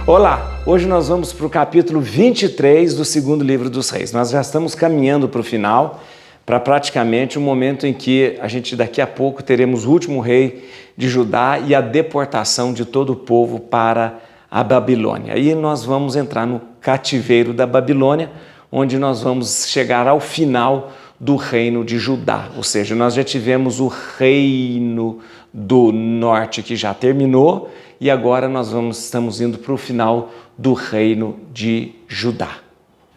Olá, hoje nós vamos para o capítulo 23 do segundo livro dos Reis. Nós já estamos caminhando para o final, para praticamente o momento em que a gente daqui a pouco teremos o último rei de Judá e a deportação de todo o povo para a Babilônia. Aí nós vamos entrar no cativeiro da Babilônia, onde nós vamos chegar ao final do reino de Judá, ou seja, nós já tivemos o reino do norte que já terminou e agora nós estamos indo para o final do reino de Judá.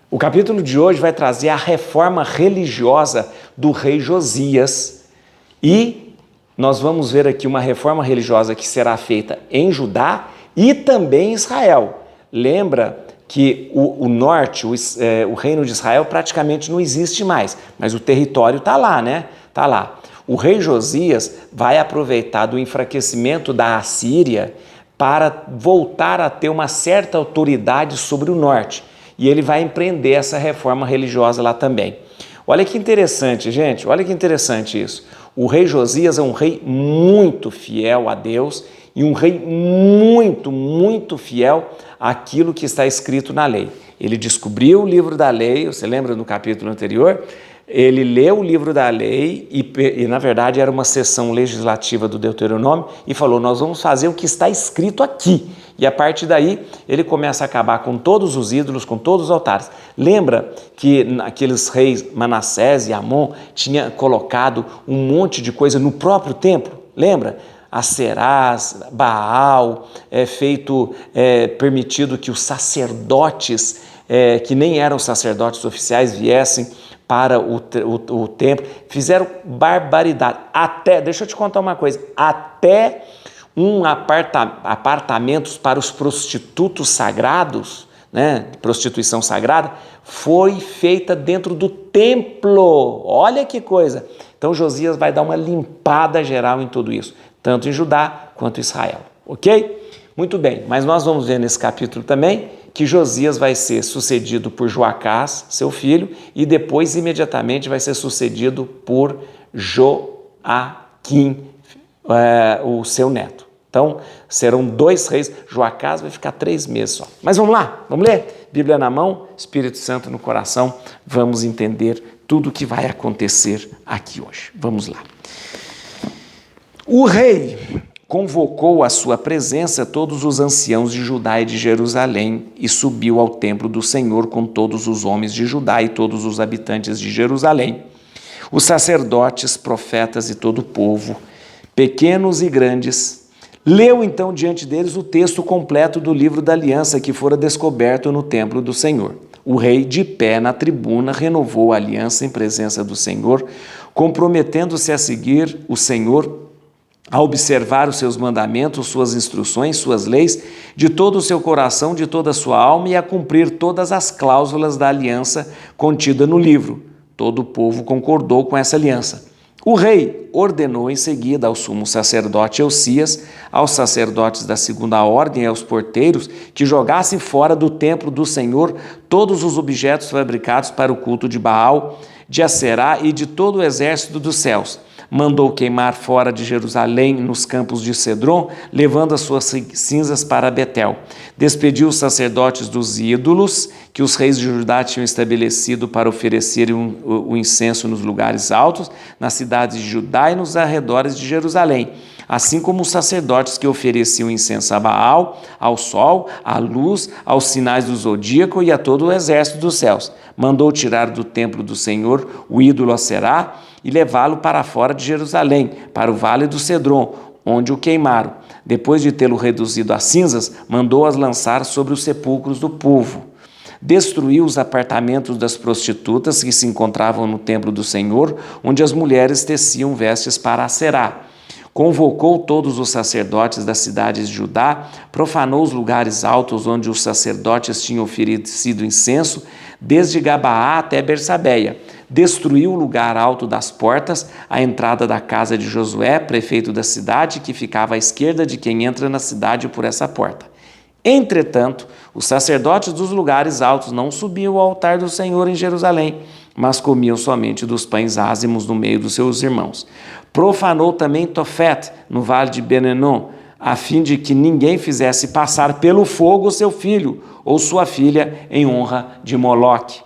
O capítulo de hoje vai trazer a reforma religiosa do rei Josias e nós vamos ver aqui uma reforma religiosa que será feita em Judá e também em Israel. Lembra que o norte, o reino de Israel praticamente não existe mais, mas o território está lá, né? Está lá. O rei Josias vai aproveitar do enfraquecimento da Assíria para voltar a ter uma certa autoridade sobre o norte. E ele vai empreender essa reforma religiosa lá também. Olha que interessante, gente, olha que interessante isso. O rei Josias é um rei muito fiel a Deus e um rei muito fiel àquilo que está escrito na lei. Ele descobriu o livro da lei, você lembra no capítulo anterior? Ele leu o livro da lei e na verdade era uma sessão legislativa do Deuteronômio e falou, nós vamos fazer o que está escrito aqui. E a partir daí ele começa a acabar com todos os ídolos, com todos os altares. Lembra que aqueles reis Manassés e Amon tinham colocado um monte de coisa no próprio templo? Lembra? Aserás, Baal, permitido que os sacerdotes, que nem eram sacerdotes oficiais, viessem para o templo, fizeram barbaridade, deixa eu te contar uma coisa, até apartamentos para os prostitutos sagrados, né, prostituição sagrada, foi feita dentro do templo, olha que coisa. Então Josias vai dar uma limpada geral em tudo isso, tanto em Judá quanto em Israel, ok? Muito bem, mas nós vamos ver nesse capítulo também que Josias vai ser sucedido por Joacás, seu filho, e depois imediatamente vai ser sucedido por Joaquim, o seu neto. Então, serão 2 reis, Joacás vai ficar 3 meses só. Mas vamos lá, vamos ler? Bíblia na mão, Espírito Santo no coração, vamos entender tudo o que vai acontecer aqui hoje. Vamos lá. O rei convocou à sua presença todos os anciãos de Judá e de Jerusalém e subiu ao templo do Senhor com todos os homens de Judá e todos os habitantes de Jerusalém, os sacerdotes, profetas e todo o povo, pequenos e grandes. Leu então diante deles o texto completo do livro da aliança que fora descoberto no templo do Senhor. O rei, de pé na tribuna, renovou a aliança em presença do Senhor, comprometendo-se a seguir o Senhor, a observar os seus mandamentos, suas instruções, suas leis, de todo o seu coração, de toda a sua alma, e a cumprir todas as cláusulas da aliança contida no livro. Todo o povo concordou com essa aliança. O rei ordenou em seguida ao sumo sacerdote Elcias, aos sacerdotes da segunda ordem e aos porteiros que jogassem fora do templo do Senhor todos os objetos fabricados para o culto de Baal, de Aserá e de todo o exército dos céus. Mandou queimar fora de Jerusalém, nos campos de Cedron, levando as suas cinzas para Betel. Despediu os sacerdotes dos ídolos que os reis de Judá tinham estabelecido para oferecerem o incenso nos lugares altos, nas cidades de Judá e nos arredores de Jerusalém, assim como os sacerdotes que ofereciam incenso a Baal, ao sol, à luz, aos sinais do zodíaco e a todo o exército dos céus. Mandou tirar do templo do Senhor o ídolo Aserá e levá-lo para fora de Jerusalém, para o vale do Cedron, onde o queimaram. Depois de tê-lo reduzido a cinzas, mandou-as lançar sobre os sepulcros do povo. Destruiu os apartamentos das prostitutas que se encontravam no templo do Senhor, onde as mulheres teciam vestes para Aserá. Convocou todos os sacerdotes das cidades de Judá, profanou os lugares altos onde os sacerdotes tinham oferecido incenso, desde Gabaá até Bersabeia. Destruiu o lugar alto das portas, a entrada da casa de Josué, prefeito da cidade, que ficava à esquerda de quem entra na cidade por essa porta. Entretanto, os sacerdotes dos lugares altos não subiam ao altar do Senhor em Jerusalém, mas comiam somente dos pães ázimos no meio dos seus irmãos. Profanou também Tofete, no vale de Ben-Enom, a fim de que ninguém fizesse passar pelo fogo seu filho ou sua filha em honra de Moloque.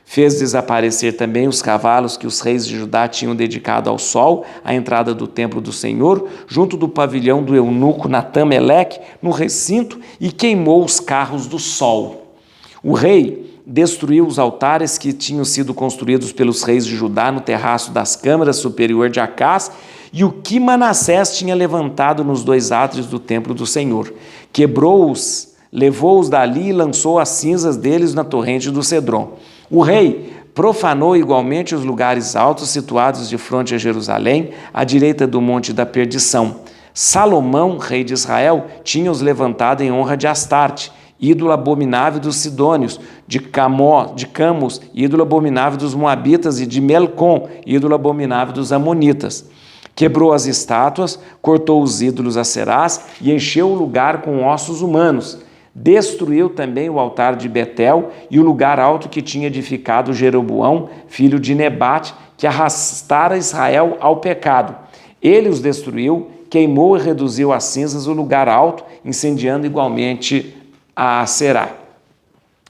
Fez desaparecer também os cavalos que os reis de Judá tinham dedicado ao sol, à entrada do templo do Senhor, junto do pavilhão do eunuco Natã-Meleque, no recinto, e queimou os carros do sol. O rei destruiu os altares que tinham sido construídos pelos reis de Judá no terraço das câmaras superior de Acás, e o que Manassés tinha levantado nos 2 átrios do templo do Senhor. Quebrou-os, levou-os dali e lançou as cinzas deles na torrente do Cedron. O rei profanou igualmente os lugares altos situados de frente a Jerusalém, à direita do Monte da Perdição. Salomão, rei de Israel, tinha-os levantado em honra de Astarte, ídolo abominável dos sidônios, de Camos, ídolo abominável dos moabitas, e de Melcom, ídolo abominável dos amonitas. Quebrou as estátuas, cortou os ídolos acerás e encheu o lugar com ossos humanos. Destruiu também o altar de Betel e o lugar alto que tinha edificado Jeroboão, filho de Nebate, que arrastara Israel ao pecado. Ele os destruiu, queimou e reduziu a cinzas o lugar alto, incendiando igualmente a Aserá.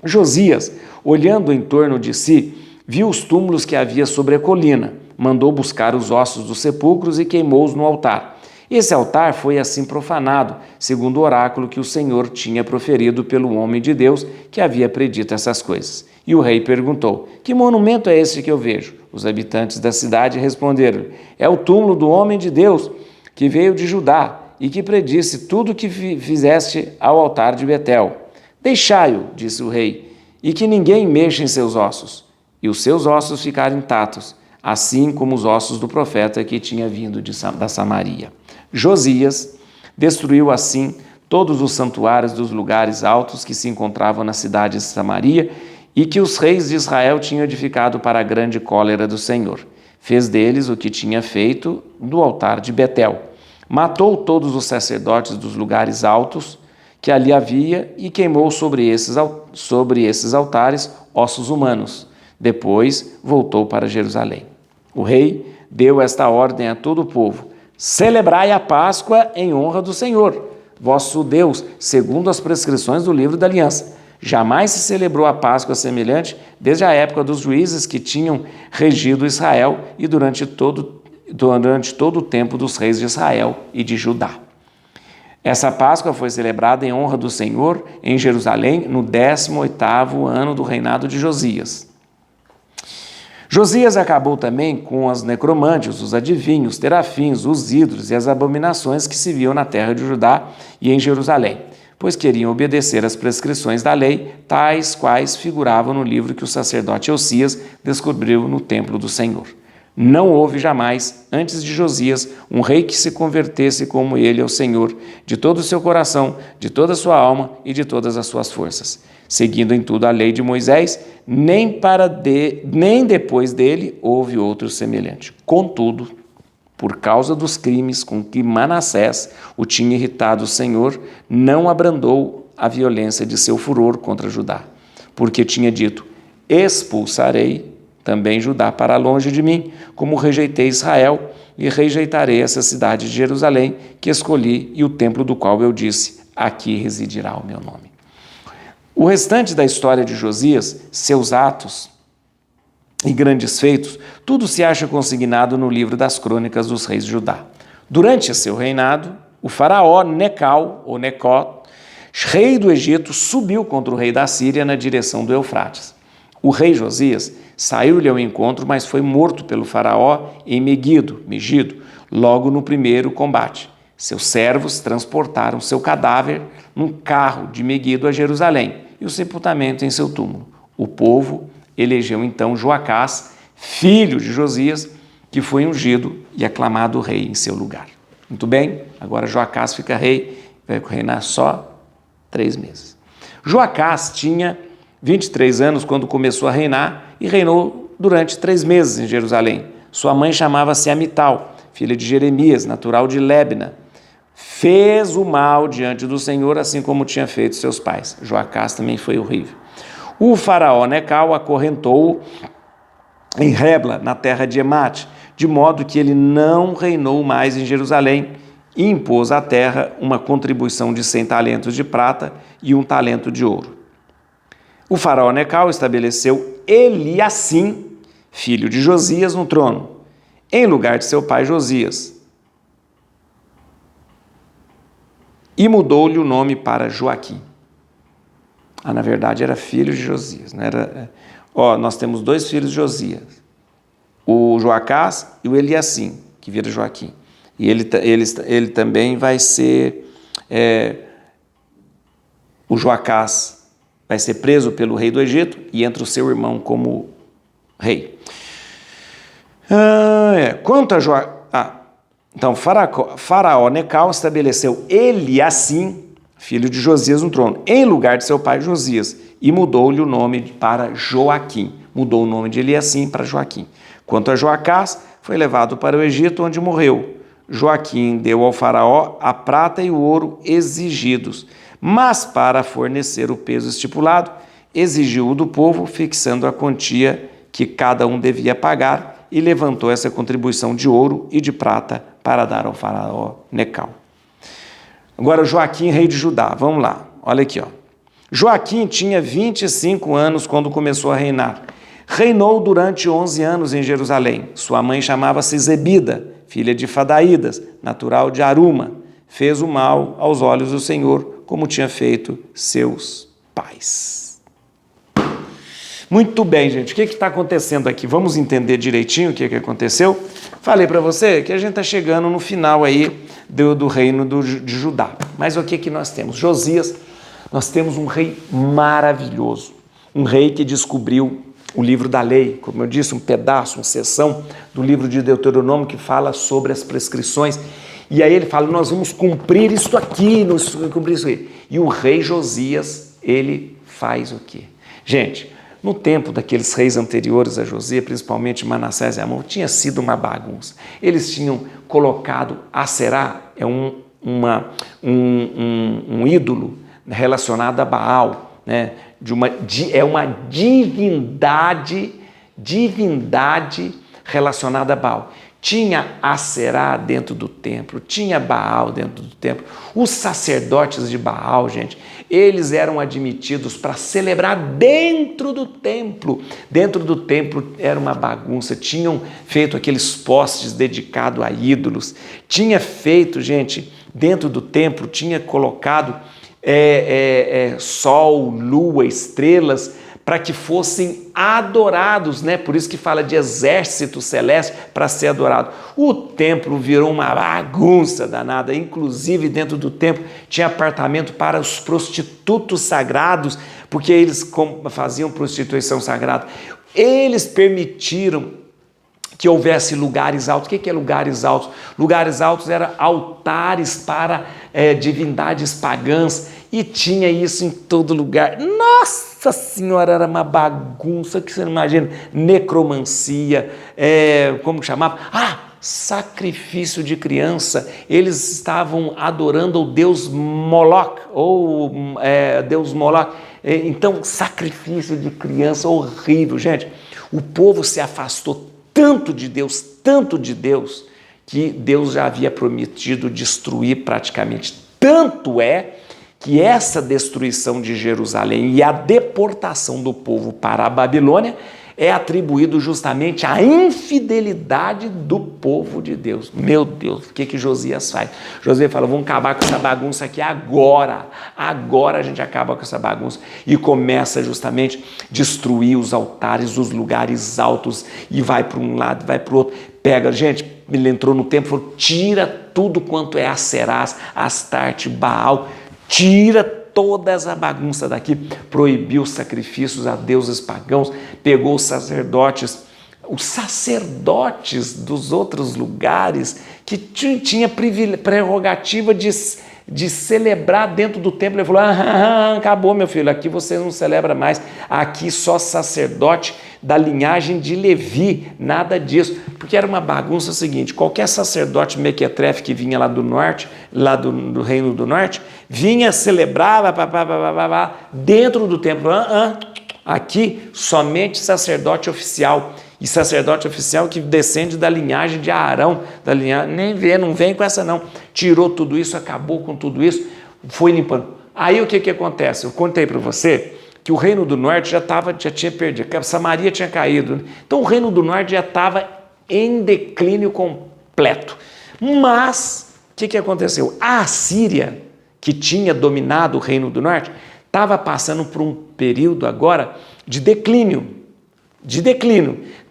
Josias, olhando em torno de si, viu os túmulos que havia sobre a colina, mandou buscar os ossos dos sepulcros e queimou-os no altar. Esse altar foi assim profanado, segundo o oráculo que o Senhor tinha proferido pelo homem de Deus que havia predito essas coisas. E o rei perguntou: que monumento é esse que eu vejo? Os habitantes da cidade responderam: é o túmulo do homem de Deus que veio de Judá e que predisse tudo o que fizeste ao altar de Betel. Deixai-o, disse o rei, e que ninguém mexa em seus ossos. E os seus ossos ficaram intactos, assim como os ossos do profeta que tinha vindo da Samaria. Josias destruiu assim todos os santuários dos lugares altos que se encontravam na cidade de Samaria e que os reis de Israel tinham edificado para a grande cólera do Senhor. Fez deles o que tinha feito do altar de Betel. Matou todos os sacerdotes dos lugares altos que ali havia e queimou sobre esses altares ossos humanos. Depois voltou para Jerusalém. O rei deu esta ordem a todo o povo: celebrai a Páscoa em honra do Senhor, vosso Deus, segundo as prescrições do livro da aliança. Jamais se celebrou a Páscoa semelhante desde a época dos juízes que tinham regido Israel e durante todo o tempo dos reis de Israel e de Judá. Essa Páscoa foi celebrada em honra do Senhor em Jerusalém no 18º ano do reinado de Josias. Josias acabou também com os necromantes, os adivinhos, os terafins, os ídolos e as abominações que se viam na terra de Judá e em Jerusalém, pois queriam obedecer às prescrições da lei, tais quais figuravam no livro que o sacerdote Osias descobriu no templo do Senhor. Não houve jamais, antes de Josias, um rei que se convertesse como ele ao Senhor, de todo o seu coração, de toda a sua alma e de todas as suas forças, seguindo em tudo a lei de Moisés, nem depois dele houve outro semelhante. Contudo, por causa dos crimes com que Manassés o tinha irritado o Senhor, não abrandou a violência de seu furor contra Judá, porque tinha dito: expulsarei também Judá para longe de mim, como rejeitei Israel, e rejeitarei essa cidade de Jerusalém, que escolhi, e o templo do qual eu disse: aqui residirá o meu nome. O restante da história de Josias, seus atos e grandes feitos, tudo se acha consignado no livro das crônicas dos reis de Judá. Durante seu reinado, o faraó Necau, ou Necó, rei do Egito, subiu contra o rei da Síria na direção do Eufrates. O rei Josias saiu-lhe ao encontro, mas foi morto pelo faraó em Megido, logo no primeiro combate. Seus servos transportaram seu cadáver num carro de Megido a Jerusalém e o sepultamento em seu túmulo. O povo elegeu então Joacás, filho de Josias, que foi ungido e aclamado rei em seu lugar. Muito bem, agora Joacás fica rei, vai reinar só 3 meses. Joacás tinha 23 anos quando começou a reinar e reinou durante 3 meses em Jerusalém. Sua mãe chamava-se Amital, filha de Jeremias, natural de Libna. Fez o mal diante do Senhor, assim como tinha feito seus pais. Joacás também foi horrível. O faraó Necau acorrentou-o em Rebla, na terra de Emate, de modo que ele não reinou mais em Jerusalém, e impôs à terra uma contribuição de 100 talentos de prata e 1 talento de ouro. O faraó Necal estabeleceu Eliacim, filho de Josias, no trono, em lugar de seu pai Josias, e mudou-lhe o nome para Joaquim. Na verdade era filho de Josias. Não era... nós temos 2 filhos de Josias, o Joacás e o Eliacim, que vira Joaquim. E ele também vai ser... o Joacás vai ser preso pelo rei do Egito e entra o seu irmão como rei. Quanto a então Faraó Necal estabeleceu Eliacim, filho de Josias, no trono, em lugar de seu pai Josias, e mudou-lhe o nome para Joaquim. Mudou o nome de Eliacim para Joaquim. Quanto a Joacás, foi levado para o Egito, onde morreu. Joaquim deu ao faraó a prata e o ouro exigidos, mas para fornecer o peso estipulado, exigiu do povo, fixando a quantia que cada um devia pagar, e levantou essa contribuição de ouro e de prata para dar ao faraó Necal. Agora Joaquim, rei de Judá, vamos lá, olha aqui. Joaquim tinha 25 anos quando começou a reinar. Reinou durante 11 anos em Jerusalém. Sua mãe chamava-se Zebida, filha de Fadaídas, natural de Aruma. Fez o mal aos olhos do Senhor, como tinha feito seus pais. Muito bem, gente. O que está acontecendo aqui? Vamos entender direitinho o que aconteceu? Falei para você que a gente está chegando no final aí do reino de Judá. Mas o que nós temos? Josias, nós temos um rei maravilhoso. Um rei que descobriu o livro da lei, como eu disse, um pedaço, uma seção do livro de Deuteronômio que fala sobre as prescrições. E aí ele fala, nós vamos cumprir isso aqui, cumprir isso aí. E o rei Josias, ele faz o quê? Gente, no tempo daqueles reis anteriores a Josias, principalmente Manassés e Amon, tinha sido uma bagunça. Eles tinham colocado Aserá, um ídolo relacionado a Baal, né? É uma divindade relacionada a Baal. Tinha Aserá dentro do templo, tinha Baal dentro do templo. Os sacerdotes de Baal, gente, eles eram admitidos para celebrar dentro do templo. Dentro do templo era uma bagunça, tinham feito aqueles postes dedicados a ídolos, tinha feito, gente, dentro do templo, tinha colocado sol, lua, estrelas, para que fossem adorados, né? Por isso que fala de exército celeste para ser adorado. O templo virou uma bagunça danada, inclusive dentro do templo tinha apartamento para os prostitutos sagrados, porque eles faziam prostituição sagrada. Eles permitiram que houvesse lugares altos. O que é lugares altos? Lugares altos eram altares para divindades pagãs, e tinha isso em todo lugar. Nossa Senhora, era uma bagunça que você não imagina. Necromancia, como chamava? Sacrifício de criança. Eles estavam adorando o deus Moloch, deus Moloch. Então, sacrifício de criança, horrível. Gente, o povo se afastou tanto de Deus, que Deus já havia prometido destruir praticamente. Tanto é que essa destruição de Jerusalém e a deportação do povo para a Babilônia é atribuído justamente à infidelidade do povo de Deus. Meu Deus, o que Josias faz? Josias fala, vamos acabar com essa bagunça aqui agora. Agora a gente acaba com essa bagunça. E começa justamente a destruir os altares, os lugares altos, e vai para um lado, vai para o outro. Pega, gente, ele entrou no templo e falou, tira tudo quanto é Aserás, Astarte, Baal, tira toda essa bagunça daqui, proibiu os sacrifícios a deuses pagãos, pegou os sacerdotes dos outros lugares que tinha prerrogativa de celebrar dentro do templo. Ele falou, acabou, meu filho, aqui você não celebra mais, aqui só sacerdote da linhagem de Levi, nada disso, porque era uma bagunça. O seguinte, qualquer sacerdote mequetrefe que vinha lá do norte, lá do reino do norte, vinha celebrar dentro do templo. Aqui somente sacerdote oficial. E sacerdote oficial que descende da linhagem de Arão, nem vê, não vem com essa não. Tirou tudo isso, acabou com tudo isso, foi limpando. Aí o que acontece? Eu contei para você que o reino do norte já tinha perdido, que a Samaria tinha caído. Então o reino do norte já estava em declínio completo. Mas o que aconteceu? A Assíria, que tinha dominado o reino do norte, estava passando por um período agora de declínio.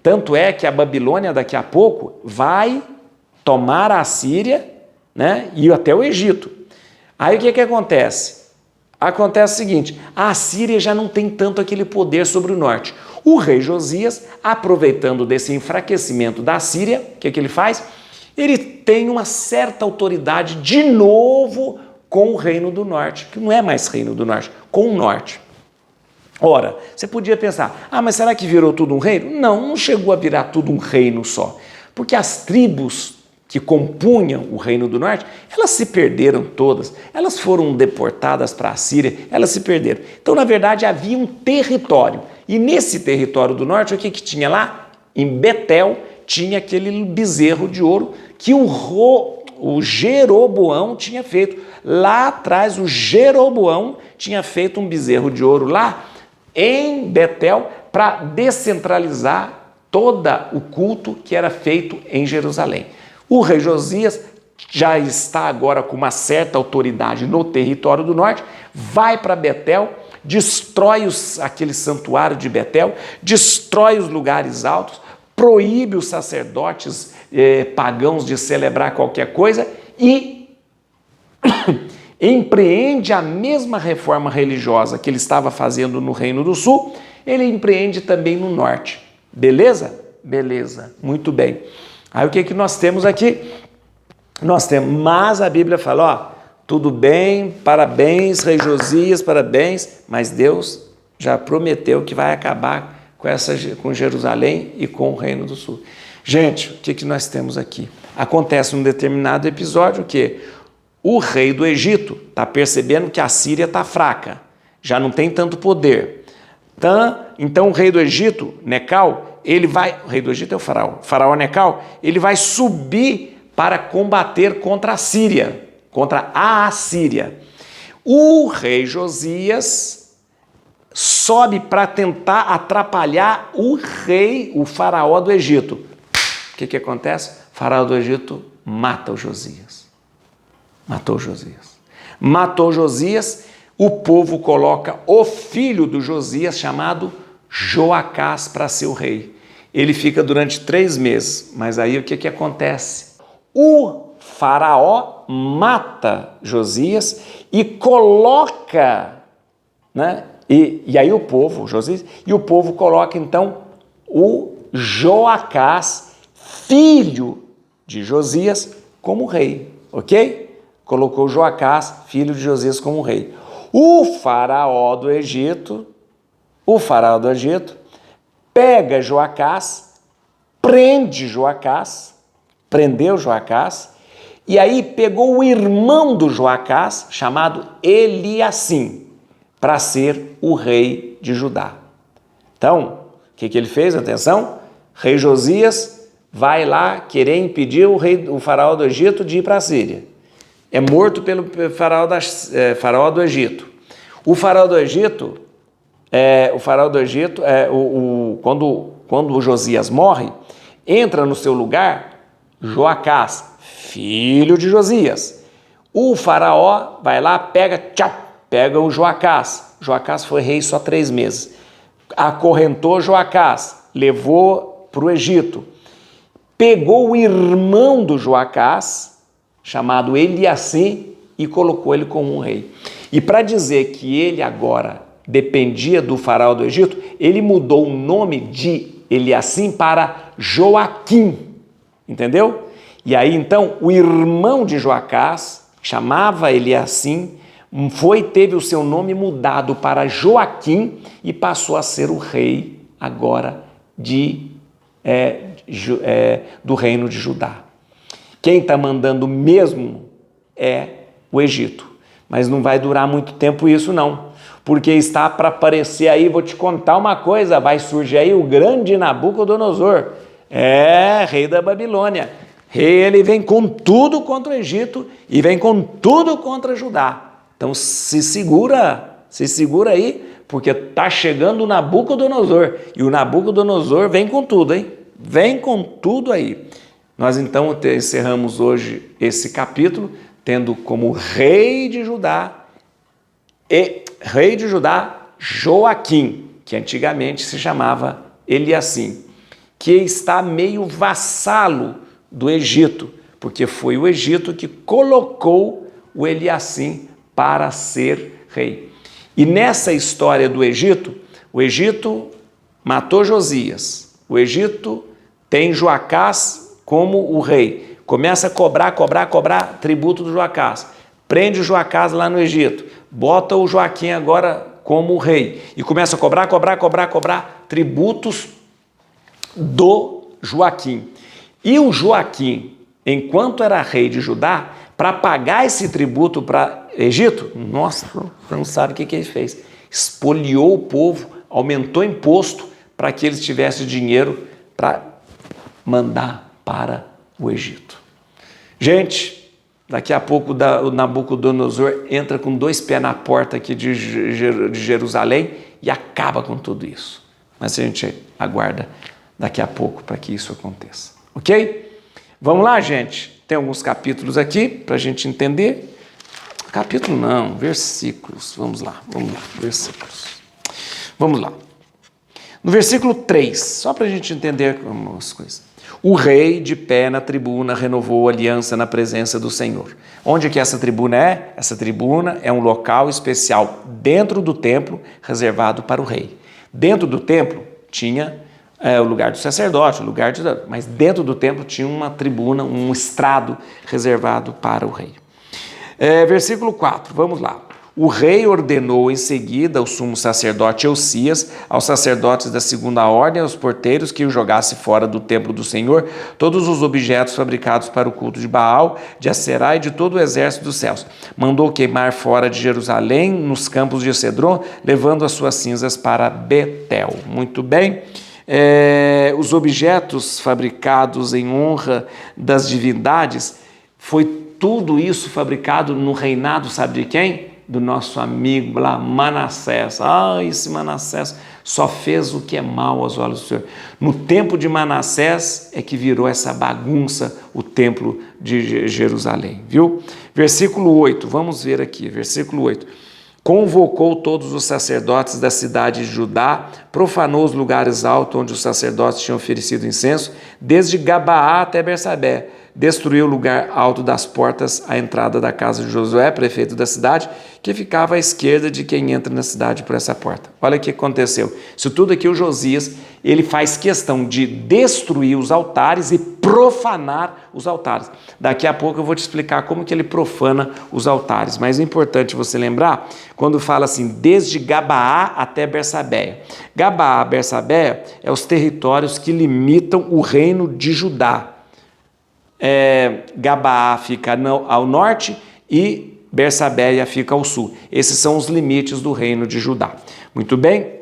Tanto é que a Babilônia daqui a pouco vai tomar a Assíria, né, e até o Egito. Aí o que acontece? Acontece o seguinte, a Assíria já não tem tanto aquele poder sobre o norte. O rei Josias, aproveitando desse enfraquecimento da Síria, o que ele faz? Ele tem uma certa autoridade de novo com o reino do norte, que não é mais reino do norte, com o norte. Ora, você podia pensar, mas será que virou tudo um reino? Não chegou a virar tudo um reino só, porque as tribos que compunham o reino do norte, elas se perderam todas, elas foram deportadas para a Síria, elas se perderam. Então, na verdade, havia um território, e nesse território do norte, o que tinha lá? Em Betel, tinha aquele bezerro de ouro que o Jeroboão tinha feito. Lá atrás, o Jeroboão tinha feito um bezerro de ouro lá em Betel para descentralizar todo o culto que era feito em Jerusalém. O rei Josias já está agora com uma certa autoridade no território do norte, vai para Betel, destrói aquele santuário de Betel, destrói os lugares altos, proíbe os sacerdotes pagãos de celebrar qualquer coisa e empreende a mesma reforma religiosa que ele estava fazendo no Reino do Sul, ele empreende também no norte. Beleza? Beleza, muito bem. Aí o que nós temos aqui? Mas a Bíblia fala, tudo bem, parabéns, rei Josias, parabéns, mas Deus já prometeu que vai acabar com Jerusalém e com o Reino do Sul. Gente, o que nós temos aqui? Acontece num determinado episódio que o rei do Egito está percebendo que a Síria está fraca, já não tem tanto poder. Então o rei do Egito, Necal, o rei do Egito é o faraó Necal, ele vai subir para combater contra a Síria, contra a Assíria. O rei Josias sobe para tentar atrapalhar o faraó do Egito. O que acontece? O faraó do Egito mata o Josias. Matou Josias, o povo coloca o filho do Josias, chamado Joacás, para ser o rei. Ele fica durante 3 meses, mas aí o que acontece? O faraó mata Josias e coloca, né? E aí o povo coloca então o Joacás, filho de Josias, como rei, ok? Colocou Joacás, filho de Josias, como rei. O faraó do Egito pega Joacás, prendeu Joacás, e aí pegou o irmão do Joacás, chamado Eliacim, para ser o rei de Judá. Então, o que ele fez? Atenção, rei Josias vai lá querer impedir o faraó do Egito de ir para a Síria. É morto pelo faraó do Egito. O faraó do Egito, quando o Josias morre, entra no seu lugar Joacás, filho de Josias. O faraó vai lá, pega o Joacás. Joacás foi rei só 3 meses. Acorrentou Joacás, levou para o Egito. Pegou o irmão do Joacás, chamado Eliacim, e colocou ele como um rei. E para dizer que ele agora dependia do faraó do Egito, ele mudou o nome de Eliacim para Joaquim, entendeu? E aí então o irmão de Joacás, chamava Eliacim, teve o seu nome mudado para Joaquim e passou a ser o rei agora do reino de Judá. Quem está mandando mesmo é o Egito, mas não vai durar muito tempo isso não, porque está para aparecer aí, vou te contar uma coisa, vai surgir aí o grande Nabucodonosor, rei da Babilônia. Ele vem com tudo contra o Egito e vem com tudo contra Judá. Então se segura aí, porque está chegando o Nabucodonosor, e o Nabucodonosor vem com tudo, hein? Vem com tudo aí. Nós então encerramos hoje esse capítulo, tendo como rei de Judá Joaquim, que antigamente se chamava Eliassim, que está meio vassalo do Egito, porque foi o Egito que colocou o Eliassim para ser rei. E nessa história do Egito, o Egito matou Josias, o Egito tem Joacás como o rei, começa a cobrar tributo do Joacás, prende o Joacás lá no Egito, bota o Joaquim agora como rei e começa a cobrar tributos do Joaquim. E o Joaquim, enquanto era rei de Judá, para pagar esse tributo para Egito, nossa, você não sabe o que ele fez. Espoliou o povo, aumentou imposto para que eles tivessem dinheiro para mandar para o Egito. Gente, daqui a pouco o Nabucodonosor entra com 2 pés na porta aqui de Jerusalém e acaba com tudo isso. Mas a gente aguarda daqui a pouco para que isso aconteça. Ok? Vamos lá, gente? Tem alguns capítulos aqui para a gente entender. Capítulo não, versículos. Vamos lá, versículos. Vamos lá. No versículo 3, só para a gente entender algumas coisas. O rei, de pé na tribuna, renovou a aliança na presença do Senhor. Onde que essa tribuna é? Essa tribuna é um local especial dentro do templo, reservado para o rei. Dentro do templo tinha o lugar do sacerdote, mas dentro do templo tinha uma tribuna, um estrado reservado para o rei. Versículo 4, vamos lá. O rei ordenou em seguida ao sumo sacerdote Eucias, aos sacerdotes da segunda ordem, aos porteiros, que o jogasse fora do templo do Senhor todos os objetos fabricados para o culto de Baal, de Aserá e de todo o exército dos céus. Mandou queimar fora de Jerusalém, nos campos de Cedron, levando as suas cinzas para Betel. Muito bem. Os objetos fabricados em honra das divindades, foi tudo isso fabricado no reinado, sabe de quem? Do nosso amigo lá, Manassés. Esse Manassés só fez o que é mal aos olhos do Senhor. No tempo de Manassés é que virou essa bagunça o templo de Jerusalém, viu? Versículo 8, vamos ver aqui, versículo 8. Convocou todos os sacerdotes da cidade de Judá, profanou os lugares altos onde os sacerdotes tinham oferecido incenso, desde Gabaá até Bersabé, destruiu o lugar alto das portas à entrada da casa de Josué, prefeito da cidade, que ficava à esquerda de quem entra na cidade por essa porta. Olha o que aconteceu. Isso tudo aqui o Josias, ele faz questão de destruir os altares e profanar os altares. Daqui a pouco eu vou te explicar como que ele profana os altares, mas é importante você lembrar, quando fala assim, desde Gabaá até Bersabé. Gabaá, Bersabé, é os territórios que limitam o reino de Judá. Gabaá fica ao norte e Bersabéia fica ao sul. Esses são os limites do reino de Judá. Muito bem?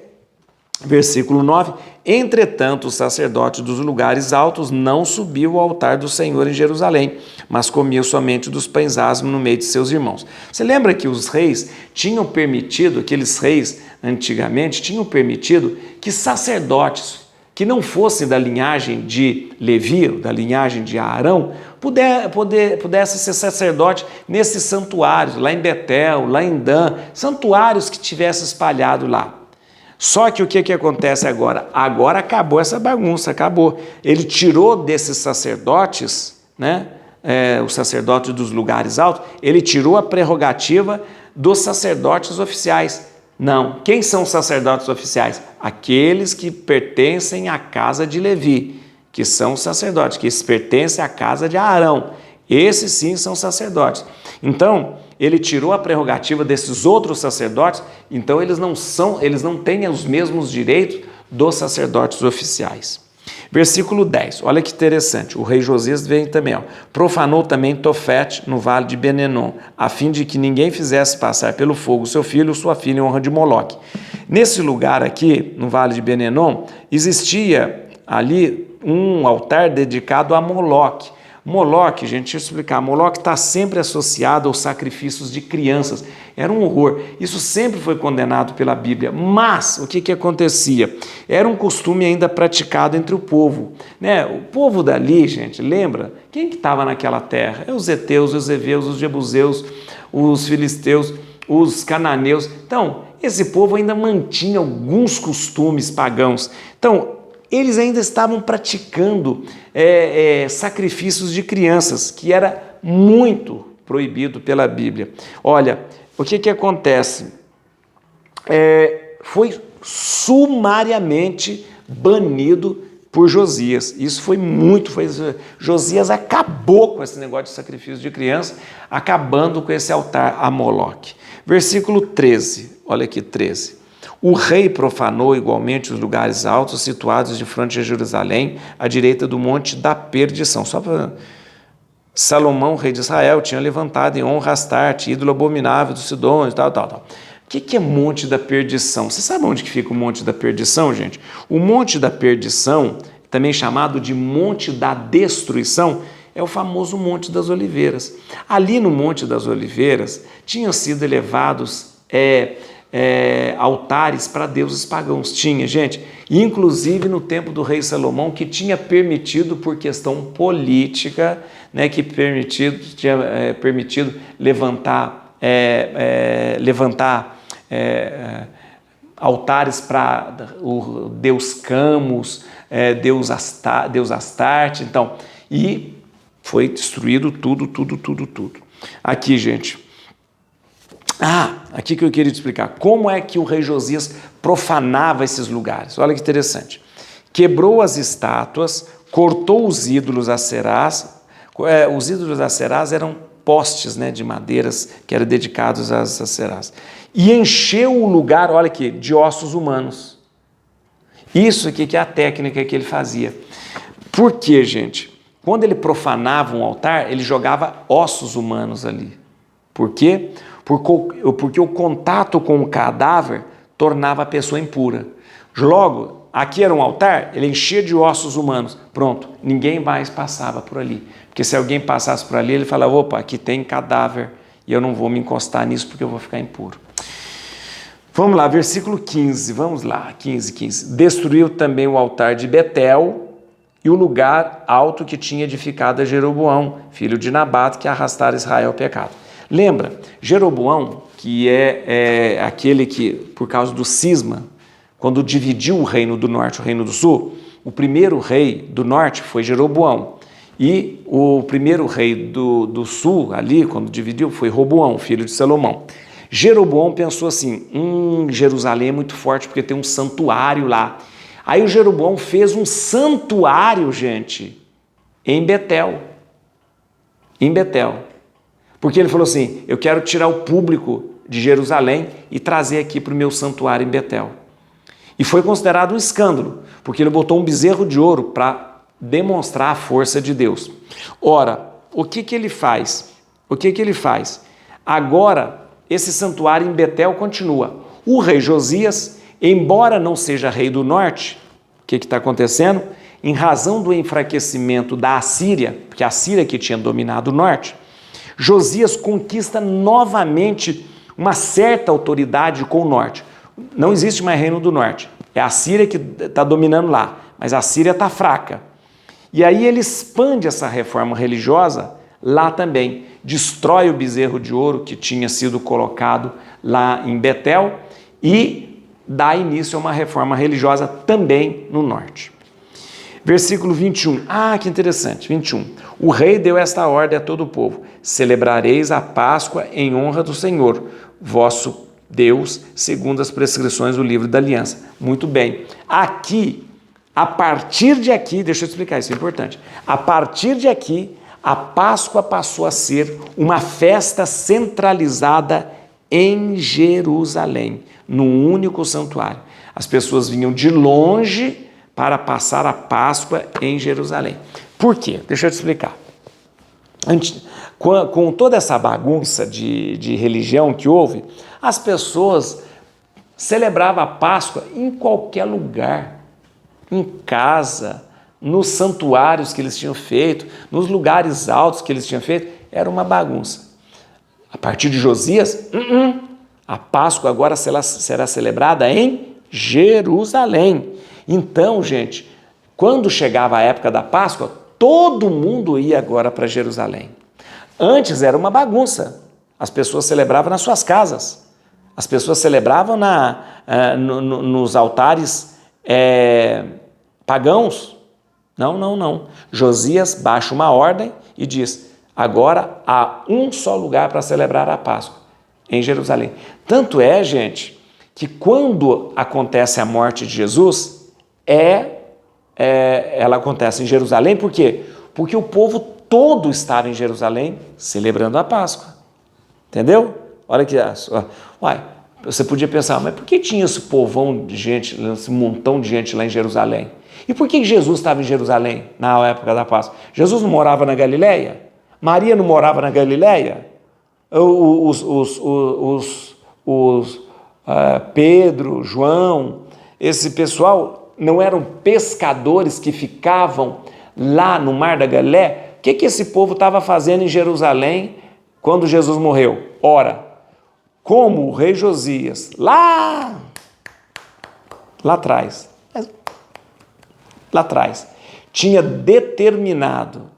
Versículo 9. Entretanto, o sacerdote dos lugares altos não subiu ao altar do Senhor em Jerusalém, mas comia somente dos pães asmos no meio de seus irmãos. Você lembra que os reis tinham permitido, aqueles reis antigamente, tinham permitido que sacerdotes que não fossem da linhagem de Levi, da linhagem de Arão, pudesse ser sacerdote nesses santuários, lá em Betel, lá em Dan, santuários que tivessem espalhado lá. Só que o que acontece agora? Agora acabou essa bagunça, acabou. Ele tirou desses sacerdotes, os sacerdotes dos lugares altos, ele tirou a prerrogativa dos sacerdotes oficiais. Não. Quem são os sacerdotes oficiais? Aqueles que pertencem à casa de Levi, que são os sacerdotes, que pertencem à casa de Arão. Esses sim são sacerdotes. Então, ele tirou a prerrogativa desses outros sacerdotes, então eles não têm os mesmos direitos dos sacerdotes oficiais. Versículo 10, olha que interessante, o rei Josias vem também, profanou também Tofete no vale de Ben-Enom, a fim de que ninguém fizesse passar pelo fogo seu filho ou sua filha em honra de Moloque. Nesse lugar aqui, no vale de Ben-Enom, existia ali um altar dedicado a Moloque. Moloque, gente, deixa eu explicar, Moloque está sempre associado aos sacrifícios de crianças, era um horror, isso sempre foi condenado pela Bíblia, mas o que acontecia? Era um costume ainda praticado entre o povo, né? O povo dali, gente, lembra? Quem que estava naquela terra? É os heteus, os heveus, os jebuseus, os filisteus, os cananeus, então esse povo ainda mantinha alguns costumes pagãos, então eles ainda estavam praticando sacrifícios de crianças, que era muito proibido pela Bíblia. Olha, o que acontece? Foi sumariamente banido por Josias. Isso foi Josias acabou com esse negócio de sacrifício de criança, acabando com esse altar a Moloque. Versículo 13, olha aqui 13. O rei profanou igualmente os lugares altos situados de frente a Jerusalém, à direita do monte da perdição. Só para Salomão, rei de Israel, tinha levantado em honra Astarte, ídolo abominável dos Sidônios, tal. O que é monte da perdição? Você sabe onde que fica o monte da perdição, gente? O monte da perdição, também chamado de monte da destruição, é o famoso Monte das Oliveiras. Ali no Monte das Oliveiras tinham sido elevados altares para deuses pagãos. Tinha, gente, inclusive no tempo do rei Salomão, que tinha permitido, por questão política, né, tinha permitido levantar altares para o deus Camus, deus Astarte, então, e foi destruído tudo. Aqui, gente, aqui que eu queria te explicar, como é que o rei Josias profanava esses lugares. Olha que interessante. Quebrou as estátuas, cortou os ídolos acerás. Os ídolos acerás eram postes, né, de madeiras que eram dedicados às acerás. E encheu o lugar, olha aqui, de ossos humanos. Isso aqui que é a técnica que ele fazia. Por quê, gente? Quando ele profanava um altar, ele jogava ossos humanos ali. Por quê? Porque o contato com o cadáver tornava a pessoa impura. Logo, aqui era um altar, ele enchia de ossos humanos. Pronto, ninguém mais passava por ali. Porque se alguém passasse por ali, ele falava, opa, aqui tem cadáver e eu não vou me encostar nisso porque eu vou ficar impuro. Vamos lá, versículo 15, vamos lá, 15. Destruiu também o altar de Betel e o lugar alto que tinha edificado a Jeroboão, filho de Nabate, que arrastara Israel ao pecado. Lembra, Jeroboão, que é aquele que, por causa do cisma, quando dividiu o reino do norte e o reino do sul, o primeiro rei do norte foi Jeroboão. E o primeiro rei do sul, ali, quando dividiu, foi Roboão, filho de Salomão. Jeroboão pensou assim, Jerusalém é muito forte porque tem um santuário lá. Aí o Jeroboão fez um santuário, gente, em Betel. Porque ele falou assim, eu quero tirar o público de Jerusalém e trazer aqui para o meu santuário em Betel. E foi considerado um escândalo, porque ele botou um bezerro de ouro para demonstrar a força de Deus. Ora, o que ele faz? Agora, esse santuário em Betel continua. O rei Josias, embora não seja rei do norte, o que está acontecendo? Em razão do enfraquecimento da Assíria, porque a Assíria que tinha dominado o norte, Josias conquista novamente uma certa autoridade com o norte. Não existe mais reino do norte. É a Síria que está dominando lá, mas a Síria está fraca. E aí ele expande essa reforma religiosa lá também. Destrói o bezerro de ouro que tinha sido colocado lá em Betel e dá início a uma reforma religiosa também no norte. Versículo 21. Que interessante. 21. O rei deu esta ordem a todo o povo: celebrareis a Páscoa em honra do Senhor, vosso Deus, segundo as prescrições do livro da aliança. Muito bem. Aqui, a partir de aqui, deixa eu explicar, isso é importante. A partir de aqui, a Páscoa passou a ser uma festa centralizada em Jerusalém, num único santuário. As pessoas vinham de longe para passar a Páscoa em Jerusalém. Por quê? Deixa eu te explicar. Com toda essa bagunça de religião que houve, as pessoas celebravam a Páscoa em qualquer lugar, em casa, nos santuários que eles tinham feito, nos lugares altos que eles tinham feito, era uma bagunça. A partir de Josias, a Páscoa agora será celebrada em Jerusalém. Então, gente, quando chegava a época da Páscoa, todo mundo ia agora para Jerusalém. Antes era uma bagunça. As pessoas celebravam nas suas casas. As pessoas celebravam nos altares pagãos. Não. Josias baixa uma ordem e diz: agora há um só lugar para celebrar a Páscoa, em Jerusalém. Tanto é, gente, que quando acontece a morte de Jesus, ela acontece em Jerusalém, por quê? Porque o povo todo estava em Jerusalém celebrando a Páscoa. Entendeu? Olha que você podia pensar, mas por que tinha esse povão de gente, esse montão de gente lá em Jerusalém? E por que Jesus estava em Jerusalém na época da Páscoa? Jesus não morava na Galileia? Maria não morava na Galileia? Pedro, João, esse pessoal não eram pescadores que ficavam lá no Mar da Galileia? O que esse povo estava fazendo em Jerusalém quando Jesus morreu? Ora, como o rei Josias, lá atrás, tinha determinado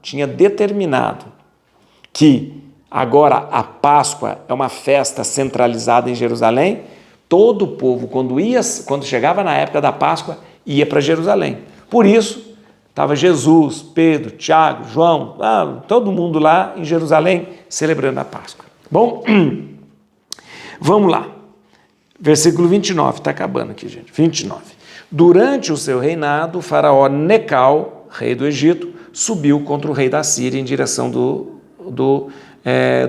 que agora a Páscoa é uma festa centralizada em Jerusalém, todo o povo, quando chegava na época da Páscoa, ia para Jerusalém. Por isso, estava Jesus, Pedro, Tiago, João, todo mundo lá em Jerusalém celebrando a Páscoa. Bom, vamos lá. Versículo 29, está acabando aqui, gente. 29. Durante o seu reinado, o faraó Necal, rei do Egito, subiu contra o rei da Síria em direção do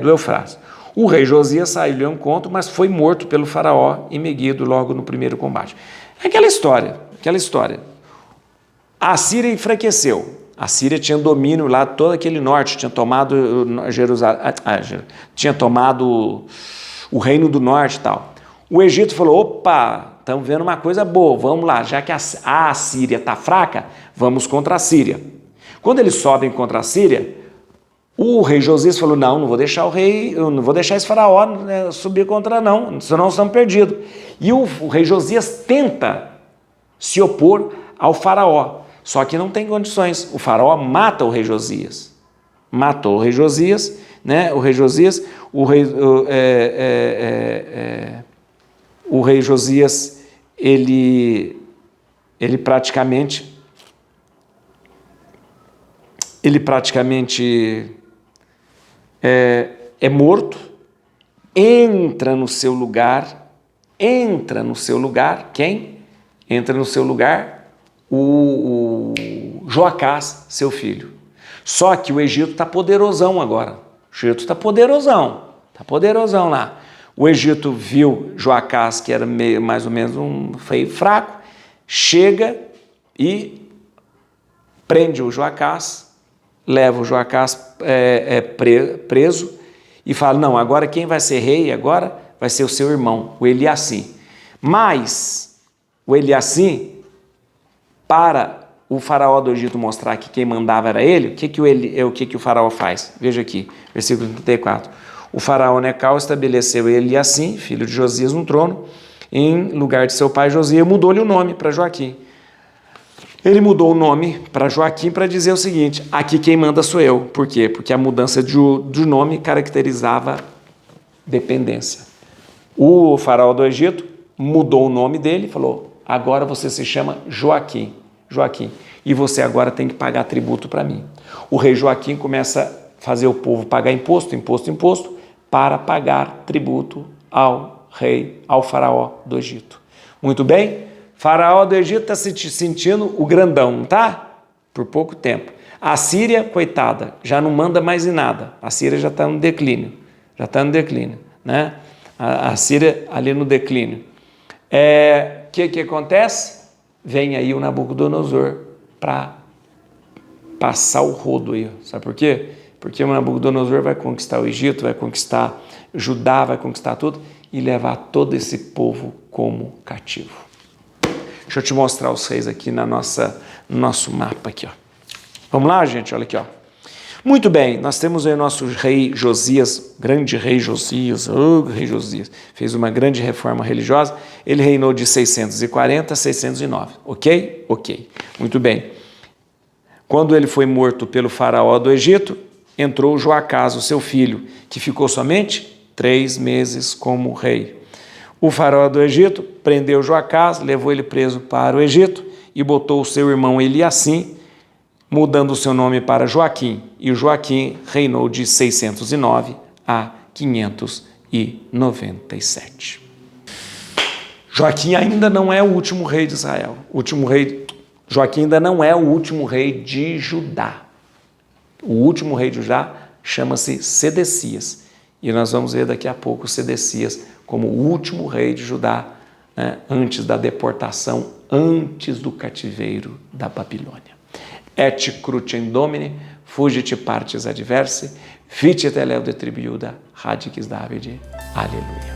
Eufrates. O rei Josias saiu ao encontro, mas foi morto pelo faraó em Meguido logo no primeiro combate. É aquela história. A Síria enfraqueceu. A Síria tinha domínio lá, todo aquele norte, tinha tomado Jerusalém, tinha tomado o reino do norte e tal. O Egito falou: opa, estamos vendo uma coisa boa, vamos lá, já que a Síria está fraca, vamos contra a Síria. Quando eles sobem contra a Síria, o rei Josias falou: não vou deixar esse faraó subir contra não, senão nós estamos perdidos. E o rei Josias tenta se opor ao faraó, só que não tem condições. O faraó mata o rei Josias. Matou o rei Josias, né? O rei Josias, ele praticamente é morto. Entra no seu lugar, quem? Entra no seu lugar o Joacás, seu filho. Só que o Egito está poderosão agora. O Egito está poderosão lá. O Egito viu Joacás, que era mais ou menos um feio fraco, chega e prende o Joacás, leva o Joacás preso e fala: não, agora quem vai ser rei agora vai ser o seu irmão, o Eliacim. Mas o Eliacim, para o faraó do Egito mostrar que quem mandava era ele, o que o faraó faz? Veja aqui, versículo 34. O faraó Necal estabeleceu Eliacim, filho de Josias, no trono, em lugar de seu pai Josias, mudou-lhe o nome para Joaquim. Ele mudou o nome para Joaquim para dizer o seguinte: aqui quem manda sou eu. Por quê? Porque a mudança de nome caracterizava dependência. O faraó do Egito mudou o nome dele e falou: agora você se chama Joaquim, e você agora tem que pagar tributo para mim. O rei Joaquim começa a fazer o povo pagar imposto, para pagar tributo ao faraó do Egito. Muito bem? Faraó do Egito está se sentindo o grandão, não está? Por pouco tempo. A Síria, coitada, já não manda mais em nada. A Síria já está no declínio. Né? A Síria ali no declínio. O que acontece? vem aí o Nabucodonosor para passar o rodo aí. Sabe por quê? Porque o Nabucodonosor vai conquistar o Egito, vai conquistar Judá, vai conquistar tudo e levar todo esse povo como cativo. Deixa eu te mostrar os reis aqui no nosso mapa aqui, ó. Vamos lá, gente? Olha aqui, ó. Muito bem, nós temos aí o nosso rei Josias, grande rei Josias, rei Josias, fez uma grande reforma religiosa, ele reinou de 640 a 609, ok? Ok, muito bem. Quando ele foi morto pelo faraó do Egito, entrou Joacás, o seu filho, que ficou somente 3 meses como rei. O faraó do Egito prendeu Joacás, levou ele preso para o Egito e botou o seu irmão Eliacim, mudando o seu nome para Joaquim, e o Joaquim reinou de 609 a 597. Joaquim ainda não é o último rei de Israel. Joaquim ainda não é o último rei de Judá. O último rei de Judá chama-se Sedecias, e nós vamos ver daqui a pouco Sedecias como o último rei de Judá, né, antes da deportação, antes do cativeiro da Babilônia. Et crucem Domini, fugit partes adversae, ficit eleu de tribiuda, radix Davide. Aleluia.